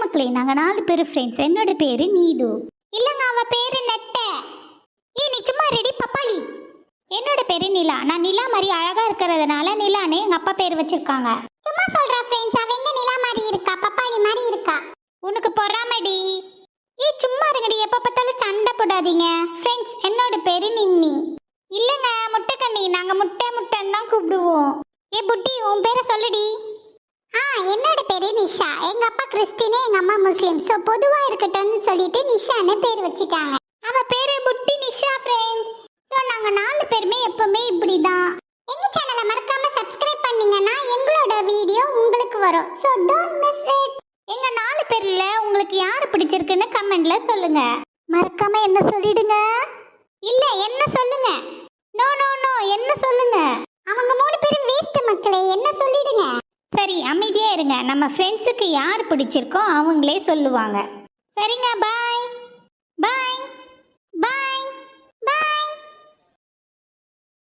மக்களே, நாங்க 4 பேர் ஃப்ரெண்ட்ஸ். என்னோட பேரு நீடு. இல்லங்க, அவ பேரு நெட்ட. நீ சும்மா ரெடி பப்பாளி. என்னோட பேரு நிலா. நான் நிலா மாதிரி அழகா இருக்கிறதுனால நிலானே எங்க அப்பா பேர் வச்சிருக்காங்க. சும்மா சொல்ற ஃப்ரெண்ட்ஸ், அவ எங்க நிலா மாதிரி இருக்கா, பப்பாளி மாதிரி இருக்கா. உனக்கு பொறாமடி. சும்மா இருங்கடி, எப்ப பார்த்தாலும் சண்டை போடாதீங்க. ஃப்ரெண்ட்ஸ், என்னோட பேரு நிம்மி. இல்லங்க முட்டைக்கண்ணி, நாங்க முட்டைன்னு தான் கூப்பிடுவோம். புட்டி, உன் பேரை சொல்லுடி. என்னோட பேரு நிஷா. எங்க அப்பா கிறிஸ்டின், எங்க அம்மா முஸ்லிம். சோ பொதுவா இருக்கட்டும்னு சொல்லிட்டு நிஷான்னு பேர் வச்சிட்டாங்க. அவ பேரு புட்டி நிஷா ஃப்ரெண்ட்ஸ். சோ நாங்க 4 பேருமே எப்பவுமே இப்படிதான். எங்க சேனலை மறக்காம சப்ஸ்கிரைப் பண்ணீங்கன்னா எங்களோட வீடியோ உங்களுக்கு வரும். So don't miss it. எங்க 4 பேர்ல உங்களுக்கு யாரு பிடிச்சிருக்குன்னு கமெண்ட்ல சொல்லுங்க. மறக்காம என்ன சொல்லிடுங்க. இல்ல என்ன சொல்லுங்க. நோ நோ நோ, என்ன சொல்லுங்க. அவங்க 3 பேரும் வேஸ்ட் மக்களே, என்ன சொல்லிடுங்க. சரி அமைதியா இருங்க. நம்ம ஃப்ரெண்ட்ஸுக்கு யார் பிடிச்சிருக்கோ அவங்களே சொல்லுவாங்க. சரிங்க, பாய்.